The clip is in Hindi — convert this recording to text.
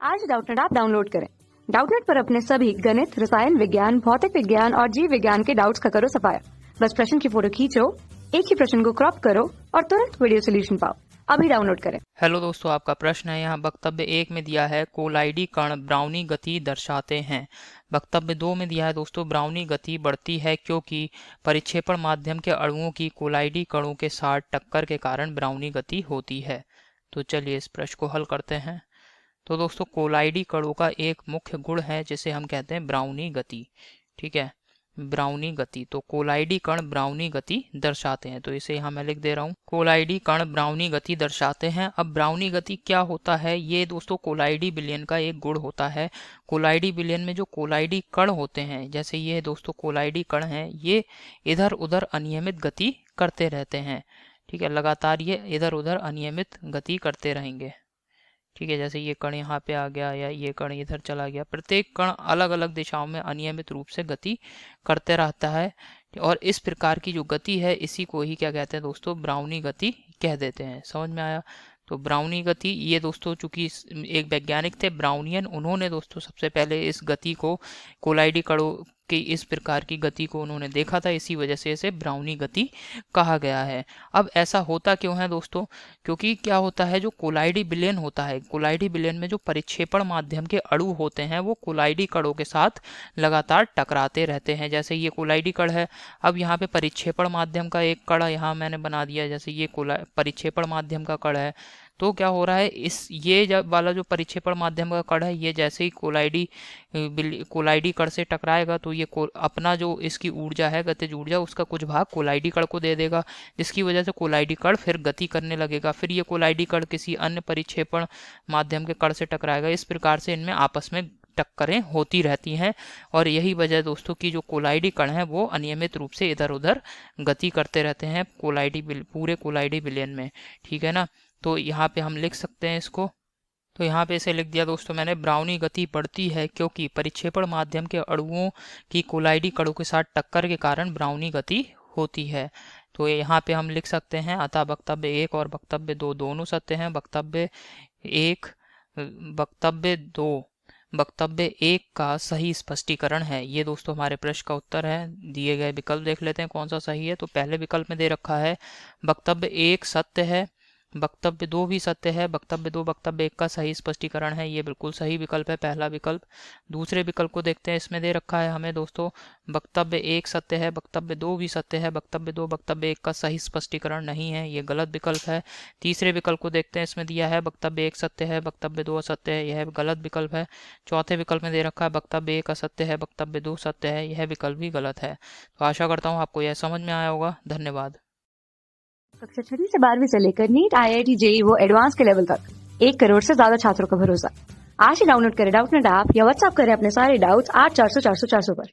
आज डाउटनेट ऐप डाउनलोड करें। डाउटनेट पर अपने सभी गणित, रसायन विज्ञान, भौतिक विज्ञान और जीव विज्ञान के डाउट्स का करो सफाया। बस प्रश्न की फोटो खींचो, एक ही प्रश्न को क्रॉप करो और तुरंत वीडियो सोल्यूशन पाओ। अभी डाउनलोड करें। हेलो दोस्तों, आपका प्रश्न है यहाँ वक्तव्य 1 में दिया है कोलाइडी कण ब्राउनी गति दर्शाते हैं। वक्तव्य 2 में दिया है दोस्तों ब्राउनी गति बढ़ती है क्योंकि परिक्षेपण माध्यम के अणुओं की कोलाइडी कणों के साथ टक्कर के कारण ब्राउनी गति होती है। तो चलिए इस प्रश्न को हल करते हैं। तो दोस्तों कोलाइडी कणों का एक मुख्य गुण है जिसे हम कहते हैं ब्राउनी गति। ठीक है, ब्राउनी गति। तो कोलाइडी कण ब्राउनी गति दर्शाते हैं, तो इसे यहाँ मैं लिख दे रहा हूँ, कोलाइडी कण ब्राउनी गति दर्शाते हैं। अब ब्राउनी गति क्या होता है, ये दोस्तों कोलाइडी विलयन का एक गुण होता है। कोलाइडी विलयन में जो कोलाइडी कण होते हैं, जैसे ये दोस्तों कोलाइडी कण हैं, ये इधर उधर अनियमित गति करते रहते हैं। ठीक है, लगातार ये इधर उधर अनियमित गति करते रहेंगे। ठीक है, जैसे ये कण यहाँ पे आ गया या ये कण इधर चला गया, प्रत्येक कण अलग अलग दिशाओं में अनियमित रूप से गति करते रहता है। और इस प्रकार की जो गति है इसी को ही क्या कहते हैं दोस्तों, ब्राउनी गति कह देते हैं। समझ में आया? तो ब्राउनी गति, ये दोस्तों चूंकि एक वैज्ञानिक थे ब्राउनियन, उन्होंने दोस्तों सबसे पहले इस गति को, कोलाइडी कणों की इस प्रकार की गति को उन्होंने देखा था, इसी वजह से इसे ब्राउनी गति कहा गया है। अब ऐसा होता क्यों है दोस्तों, क्योंकि क्या होता है, जो कोलाइडी विलयन होता है, कोलाइडी विलयन में जो परिक्षेपण माध्यम के अणु होते हैं वो कोलाइडी कणों के साथ लगातार टकराते रहते हैं। जैसे ये कोलाइडी कण है, अब यहाँ पे परिक्षेपण माध्यम का एक कण यहाँ मैंने बना दिया, जैसे ये परिक्षेपण माध्यम का कण है। तो क्या हो रहा है, ये जब वाला जो परिक्षेपण माध्यम का कण है, ये जैसे ही कोलाइडी कण से टकराएगा तो ये अपना जो इसकी ऊर्जा है, गतिज ऊर्जा, उसका कुछ भाग कोलाइडी कण को दे देगा, जिसकी वजह से कोलाइडी कण फिर गति करने लगेगा। फिर ये कोलाइडी कण किसी अन्य परिक्षेपण माध्यम के कण से टकराएगा। इस प्रकार से इनमें आपस में टक्करें होती रहती हैं और यही वजह दोस्तों की जो कोलाइडी कण है वो अनियमित रूप से इधर उधर गति करते रहते हैं पूरे कोलाइडी विलयन में। ठीक है ना, तो यहाँ पे हम लिख सकते हैं इसको। तो यहाँ पे इसे लिख दिया दोस्तों मैंने, ब्राउनी गति बढ़ती है क्योंकि परिक्षेपण माध्यम के अणुओं की कोलाइडी कणों के साथ टक्कर के कारण ब्राउनी गति होती है। तो यहाँ पे हम लिख सकते हैं, अतः वक्तव्य 1 और वक्तव्य 2 दोनों सत्य हैं। वक्तव्य 1 का सही स्पष्टीकरण है। ये दोस्तों हमारे प्रश्न का उत्तर है। दिए गए विकल्प देख लेते हैं कौन सा सही है। तो पहले विकल्प में दे रखा है वक्तव्य 1 सत्य है, वक्तव्य 2 भी सत्य है, वक्तव्य 2 वक्तव्य 1 का सही स्पष्टीकरण है। ये बिल्कुल सही विकल्प है, पहला विकल्प। दूसरे विकल्प को देखते हैं, इसमें दे रखा है हमें दोस्तों वक्तव्य 1 सत्य है, वक्तव्य 2 भी सत्य है, वक्तव्य 2 वक्तव्य 1 का सही स्पष्टीकरण नहीं है, ये गलत विकल्प है। तीसरे विकल्प को देखते हैं, इसमें दिया है वक्तव्य 1 सत्य है, वक्तव्य 2 असत्य है, यह गलत विकल्प है। चौथे विकल्प में दे रखा है वक्तव्य 1 असत्य है, वक्तव्य 2 सत्य है, यह विकल्प भी गलत है। तो आशा करता हूँ आपको यह समझ में आया होगा। धन्यवाद। कक्षा 6 से 12वीं से लेकर नीट, IIT, JEE वो एडवांस के लेवल तक 1 करोड़ से ज्यादा छात्रों का भरोसा। आज ही डाउनलोड करें डाउटनेट ऐप या व्हाट्सएप करें अपने सारे डाउट्स 8400 400 400 पर।